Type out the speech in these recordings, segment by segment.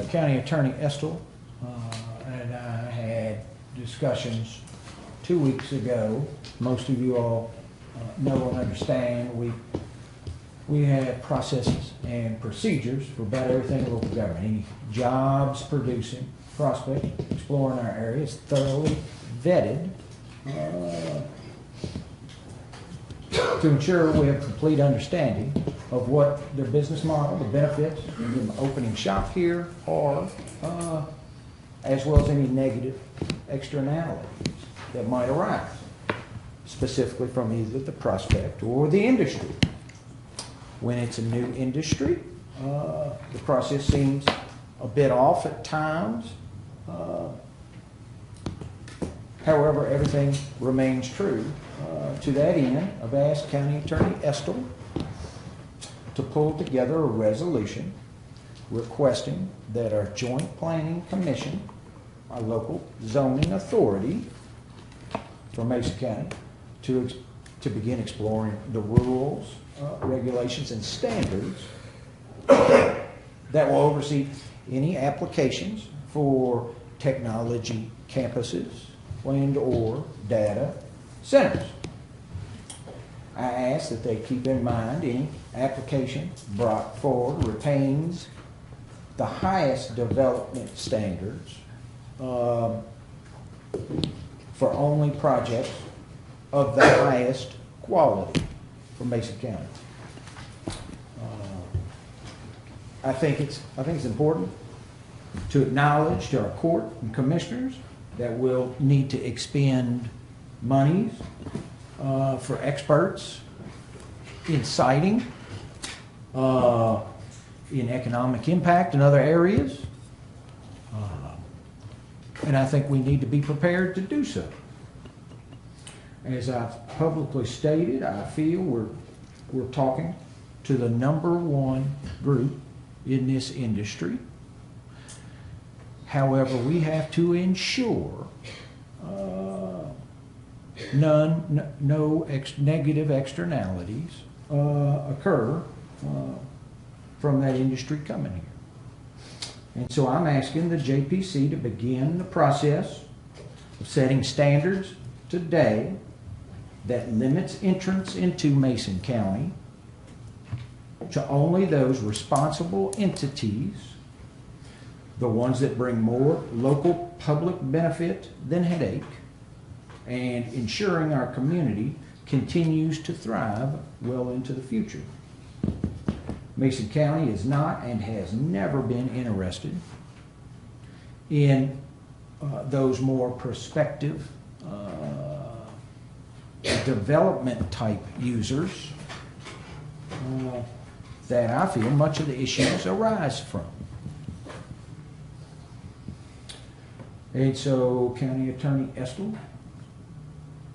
County Attorney Estill and I had discussions 2 weeks ago. Most of you all know and understand we have processes and procedures for about everything in local government. Any jobs producing prospect exploring our area is thoroughly vetted to ensure we have complete understanding of what their business model, the benefits of them opening shop here are, as well as any negative externalities that might arise, specifically from either the prospect or the industry. When it's a new industry, the process seems a bit off at times. However, everything remains true. To that end, I've asked County Attorney Estill to pull together a resolution requesting that our Joint Planning Commission, our local zoning authority for Mason County, to begin exploring the rules, regulations, and standards that will oversee any applications for technology campuses and or data centers. I ask that they keep in mind any application brought forward retains the highest development standards for only projects of the highest quality for Mason County. I think it's important to acknowledge to our court and commissioners that we'll need to expend monies for experts in siting, in economic impact in other areas, and I think we need to be prepared to do so. As I've publicly stated, I feel we're talking to the #1 group in this industry. However, we have to ensure no negative externalities occur from that industry coming here. And so I'm asking the JPC to begin the process of setting standards today that limits entrance into Mason County to only those responsible entities, the ones that bring more local public benefit than headache, and ensuring our community continues to thrive well into the future. Mason County is not and has never been interested in those more prospective development type users that I feel much of the issues arise from. And so, County Attorney Estill,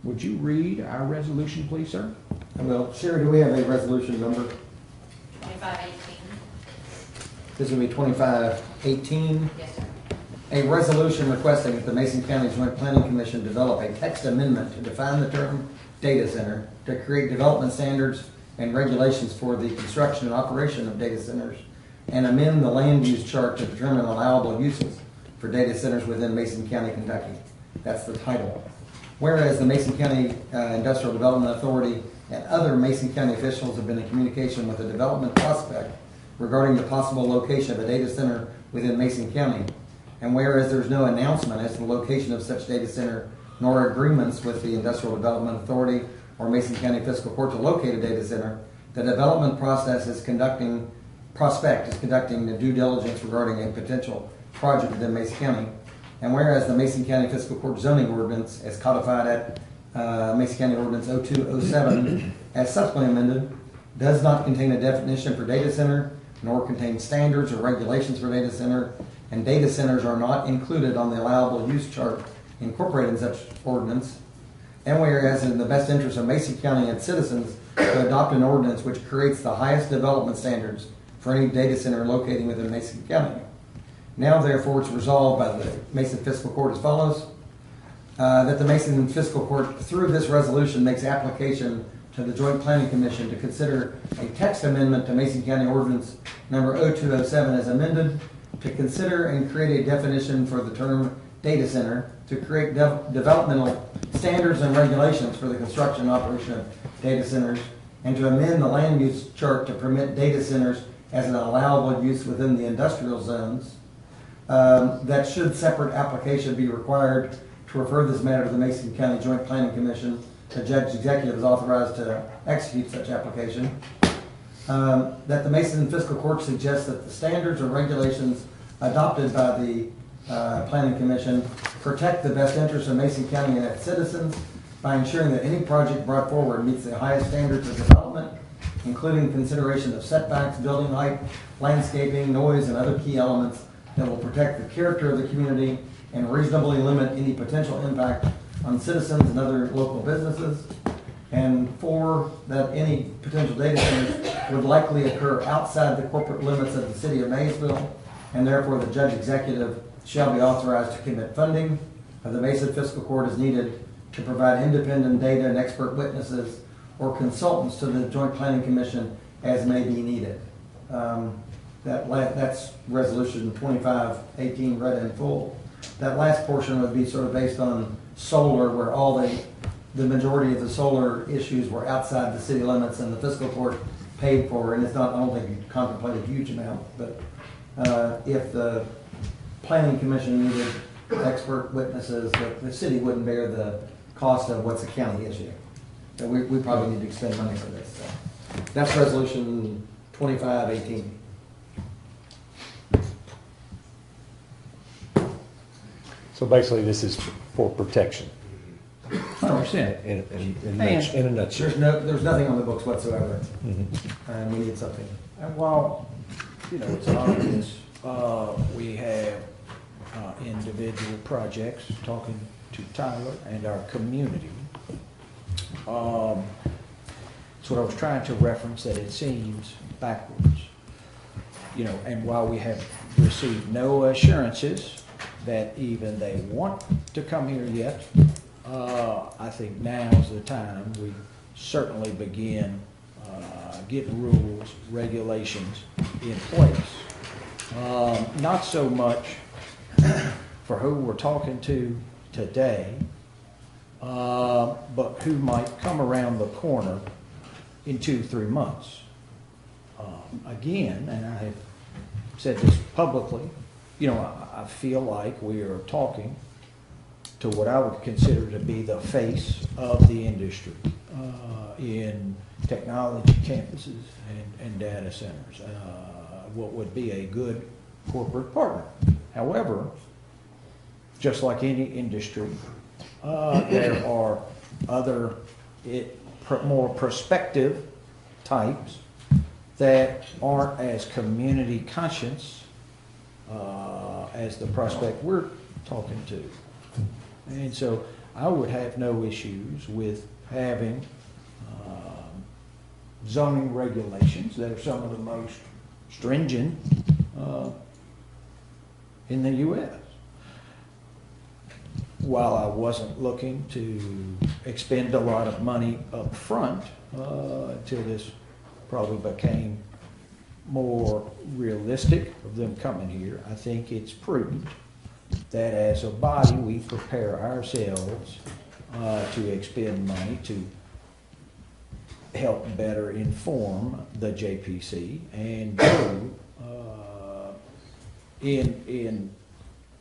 would you read our resolution, please, sir? I will. Sherry, do we have a resolution number? 2518. This will be 2518. Yes, sir. A resolution requesting that the Mason County Joint Planning Commission develop a text amendment to define the term data center, to create development standards and regulations for the construction and operation of data centers, and amend the land use chart to determine allowable uses for data centers within Mason County, Kentucky. That's the title. Whereas the Mason County Industrial Development Authority and other Mason County officials have been in communication with a development prospect regarding the possible location of a data center within Mason County. And whereas there's no announcement as to the location of such data center, nor agreements with the Industrial Development Authority or Mason County Fiscal Court to locate a data center, the development process is conducting the due diligence regarding a potential project within Mason County. And whereas the Mason County Fiscal Court zoning ordinance, as codified at Mason County Ordinance 0207, as subsequently amended, does not contain a definition for data center, nor contain standards or regulations for data center, and data centers are not included on the allowable use chart incorporated in such ordinance. And whereas in the best interest of Mason County and its citizens to adopt an ordinance which creates the highest development standards for any data center locating within Mason County. Now, therefore, it's resolved by the Mason Fiscal Court as follows. That the Mason Fiscal Court, through this resolution, makes application to the Joint Planning Commission to consider a text amendment to Mason County Ordinance number 0207 as amended, to consider and create a definition for the term data center, to create developmental standards and regulations for the construction and operation of data centers, and to amend the land use chart to permit data centers as an allowable use within the industrial zones. That should separate application be required to refer this matter to the Mason County Joint Planning Commission. The judge executive is authorized to execute such application. That the Mason Fiscal Court suggests that the standards or regulations adopted by the Planning Commission protect the best interests of Mason County and its citizens by ensuring that any project brought forward meets the highest standards of development, including consideration of setbacks, building height, landscaping, noise, and other key elements that will protect the character of the community and reasonably limit any potential impact on citizens and other local businesses. And 4, that any potential data centers would likely occur outside the corporate limits of the city of Maysville, and therefore the judge executive shall be authorized to commit funding of the Mason Fiscal Court as needed to provide independent data and expert witnesses or consultants to the Joint Planning Commission as may be needed. That's Resolution 2518 read in full. That last portion would be sort of based on solar, where all the majority of the solar issues were outside the city limits and the fiscal court paid for, and it's not, I don't think you contemplate a huge amount, but if the planning commission needed expert witnesses, the city wouldn't bear the cost of what's a county issue. So we probably need to expend money for this. So that's Resolution 2518. So basically, this is for protection. 100%. In a nutshell. There's nothing on the books whatsoever, and we need something. And while, it's obvious, we have individual projects talking to Tyler and our community. It's what I was trying to reference, that it seems backwards. And while we have received no assurances that even they want to come here yet, I think now's the time we certainly begin getting rules, regulations in place. Not so much for who we're talking to today, but who might come around the corner in 2-3 months. Again, and I have said this publicly, I feel like we are talking to what I would consider to be the face of the industry in technology campuses and data centers, what would be a good corporate partner. However, just like any industry, there are other more prospective types that aren't as community conscious as the prospect we're talking to. And so I would have no issues with having zoning regulations that are some of the most stringent in the U.S. While I wasn't looking to expend a lot of money up front until this probably became more realistic of them coming here, I think it's prudent that as a body we prepare ourselves to expend money to help better inform the JPC and do in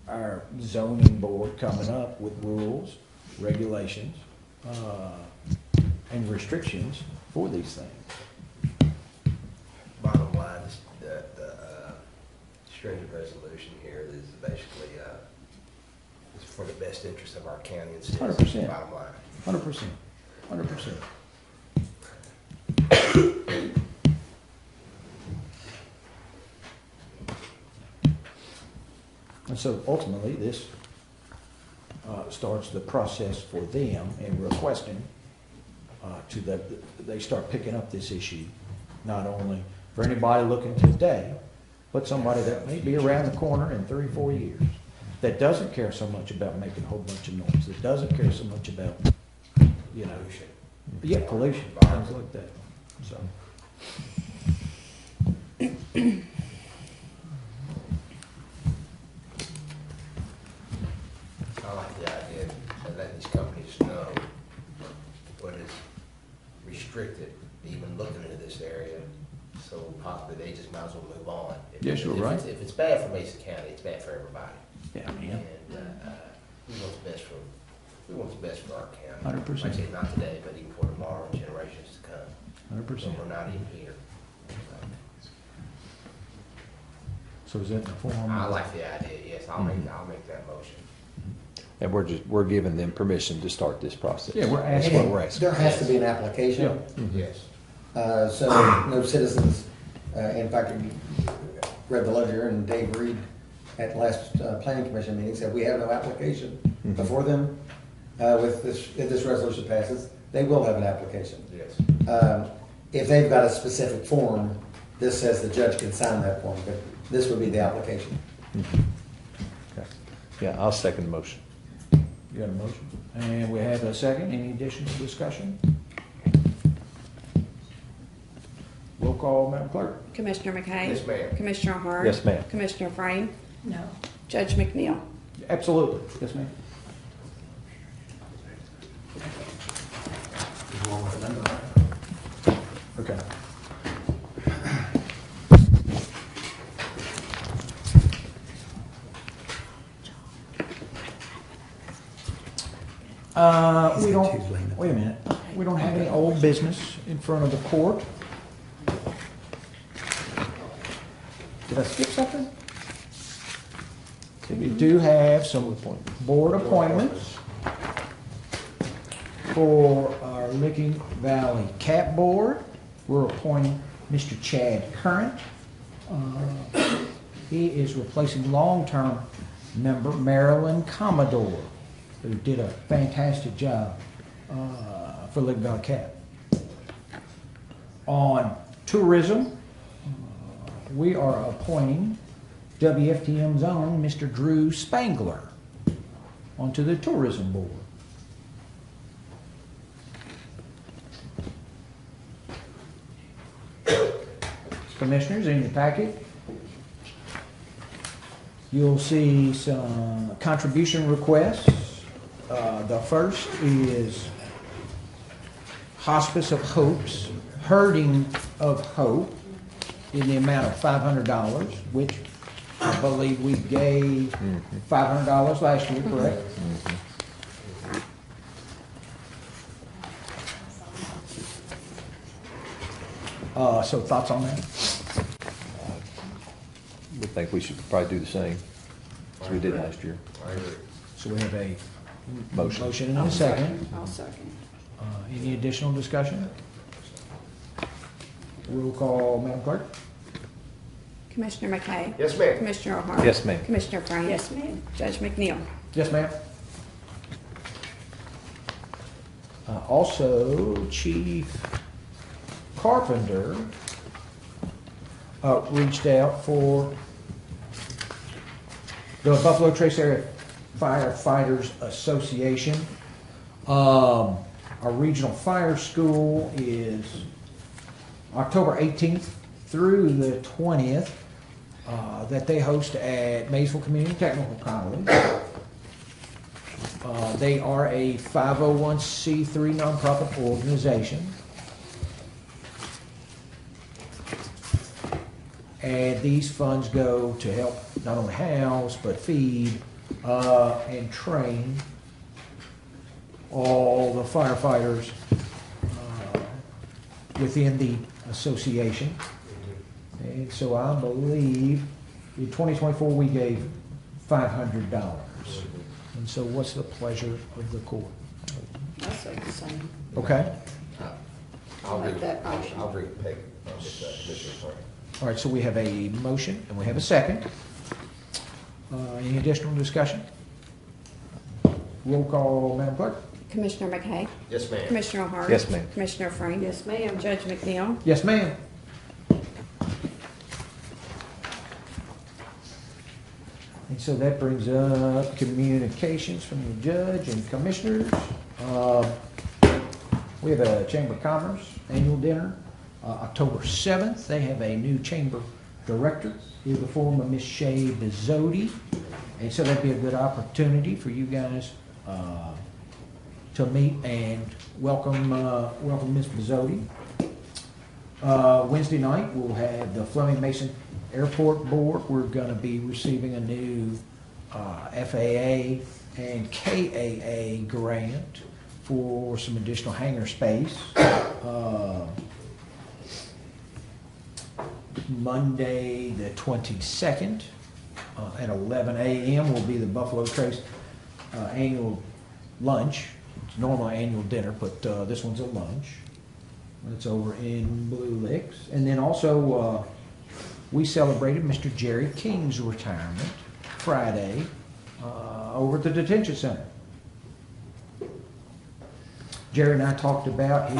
our zoning board coming up with rules, regulations, and restrictions for these things. Bottom line is that the stringent resolution here is basically is for the best interest of our county and citizens. 100%. Bottom line. 100%. 100%. And so ultimately, this starts the process for them in requesting they start picking up this issue, not only for anybody looking today, but somebody that may be around the corner in 3-4 years that doesn't care so much about making a whole bunch of noise, that doesn't care so much about, Yeah, pollution, things Environment. like that, so. I like the idea of letting these companies know what is restricted, even looking into this area, so possibly they just might as well move on. Yes, you're right. If it's bad for Mason County, it's bad for everybody. Yeah, man. And we want the best for our county. 100%. Like I say, not today, but even for tomorrow and generations to come. 100%. When we're not even here. So is that in the form? I like the idea, yes, I'll make that motion. And we're giving them permission to start this process. Yeah, we're That's asking. what we're asking. There has to be an application. Yes. So no citizens, in fact, we read the ledger and Dave Reed at the last planning commission meeting said we have no application before them. With this, if this resolution passes, they will have an application. Yes. If they've got a specific form, this says the judge can sign that form, but this would be the application. Okay. Yeah, I'll second the motion. You got a motion? And we have a second. Any additional discussion? Roll call, Madam Clerk. Commissioner McKay? Yes, ma'am. Commissioner Hart? Yes, ma'am. Commissioner Frame? No. Judge McNeil? Absolutely. Yes, ma'am. Okay. We don't, wait a minute, we don't have any old business in front of the court. Did I skip something? We do have some board appointments for our Licking Valley CAP Board. We're appointing Mr. Chad Current. He is replacing long-term member Marilyn Commodore, who did a fantastic job for Licking Valley CAP. On tourism, we are appointing WFTM's own Mr. Drew Spangler onto the tourism board. Commissioners, in your packet, you'll see some contribution requests. The first is Hospice of Hope's Herding of Hope in the amount of $500, which I believe we gave $500 last year, correct? So thoughts on that? We think we should probably do the same as we did last year. I agree. So we have a Motion. motion and a second. I'll second. Any additional discussion? Roll call, Madam Clerk. Commissioner McKay? Yes, ma'am. Commissioner Hart? Yes, ma'am. Commissioner Frame? Yes, ma'am. Judge McNeil? Yes, ma'am. Also, Chief Carpenter reached out for the Buffalo Trace Area Firefighters Association. Our regional fire school is October 18th through the 20th that they host at Maysville Community Technical College. They are a 501c3 nonprofit organization. And these funds go to help not only house, but feed and train all the firefighters within the association. And so I believe in 2024 we gave $500. And so what's the pleasure of the court? I'll say the same. Okay? I'll Make read that motion. I'll read the paper. Commissioner Frank. All right, so we have a motion and we have a second. Any additional discussion? Roll call, Madam Clerk. Commissioner McKay? Yes, ma'am. Commissioner Hart? Yes, ma'am. Commissioner Frame? Yes, ma'am. Judge McNeil? Yes, ma'am. And so that brings up communications from the judge and commissioners. We have a Chamber of Commerce annual dinner, October 7th. They have a new chamber director in the form of Miss Shay Bizzotti. And so that'd be a good opportunity for you guys to meet and welcome Miss Bizzotti. Wednesday night, we'll have the Fleming Mason Airport Board. We're going to be receiving a new FAA and KAA grant for some additional hangar space. Monday, the 22nd, at 11 a.m. will be the Buffalo Trace annual lunch. It's normally annual dinner, but this one's a lunch. It's over in Blue Licks. And then also, we celebrated Mr. Jerry King's retirement Friday over at the detention center. Jerry and I talked about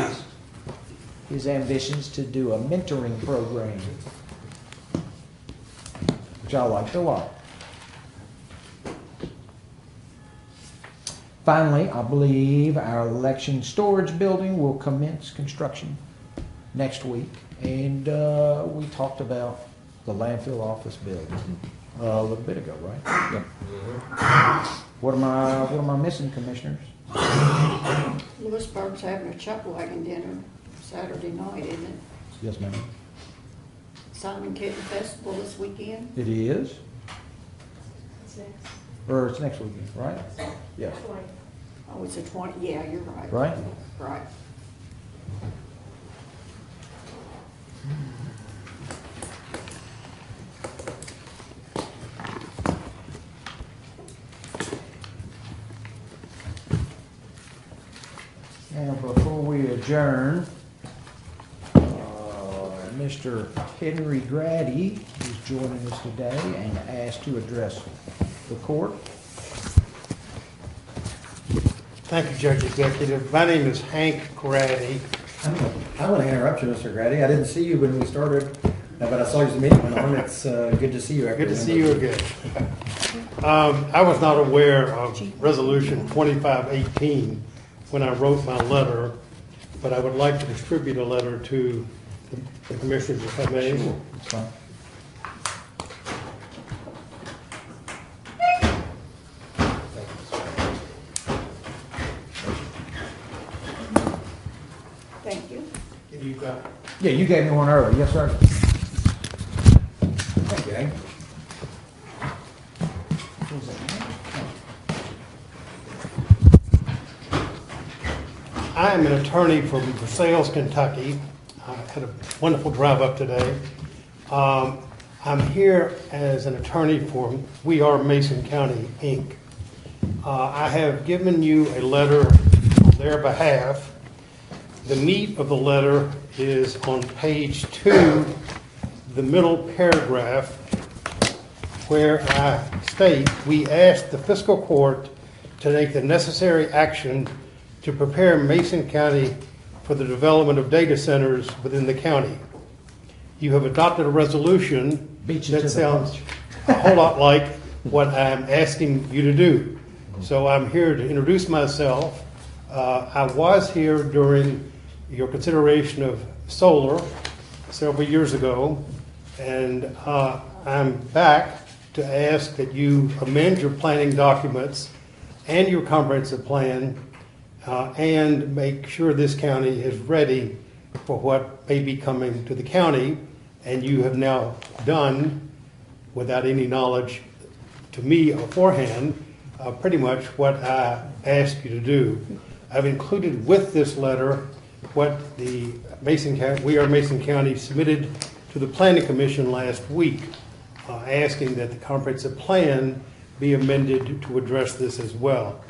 his ambitions to do a mentoring program, which I liked a lot. Finally, I believe our election storage building will commence construction next week. And we talked about the landfill office building a little bit ago, right? Yeah. What am I missing, commissioners? Lewisburg's having a chuck wagon dinner Saturday night, isn't it? Yes, ma'am. Simon Kitten Festival this weekend. It is. What's next? Or it's next weekend, right? Yeah. Oh, it's the 20th. Yeah, you're right. Right? Right. Now, before we adjourn, Mr. Henry Grady is joining us today and asked to address the court. Thank you, Judge Executive. My name is Hank Grady. I want to interrupt you, Mr. Grady. I didn't see you when we started, but I saw your meeting went on. It's good to see you. Good to see you again. I was not aware of Resolution 2518 when I wrote my letter, but I would like to distribute a letter to the commissioners, if I may. That's fine. Thank you. You got it. Yeah, you gave me one earlier. Yes, sir. Thank you, Hank. I am an attorney from Versailles, Kentucky. I had a wonderful drive up today. I'm here as an attorney for We Are Mason County, Inc. I have given you a letter on their behalf. The meat of the letter is on page 2, the middle paragraph, where I state, we ask the fiscal court to take the necessary action to prepare Mason County for the development of data centers within the county. You have adopted a resolution that sounds a whole lot like what I'm asking you to do. So I'm here to introduce myself. I was here during your consideration of solar several years ago, and I'm back to ask that you amend your planning documents and your comprehensive plan and make sure this county is ready for what may be coming to the county, and you have now done, without any knowledge to me beforehand, pretty much what I asked you to do. I've included with this letter what the We Are Mason County submitted to the Planning Commission last week, asking that the comprehensive plan be amended to address this as well.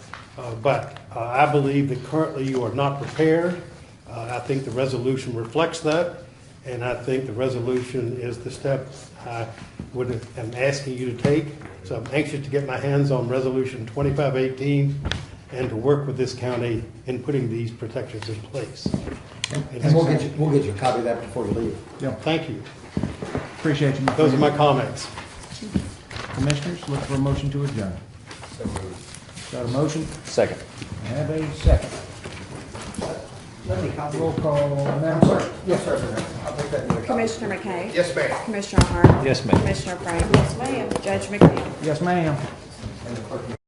But I believe that currently you are not prepared. I think the resolution reflects that, and I think the resolution is the step I am asking you to take. So I'm anxious to get my hands on Resolution 2518 and to work with this county in putting these protections in place. And we'll get you a copy of that before you leave. Yeah, Thank you. appreciate you. Those are my comments. Commissioners, look for a motion to adjourn. So moved. Got a motion? Second. I have a second. Roll call, Madam Clerk. Yes, sir. I'll take that. Commissioner McKay? Yes, ma'am. Commissioner Hart? Yes, ma'am. Commissioner Frank? Yes, ma'am. Judge McNeil? Yes, ma'am.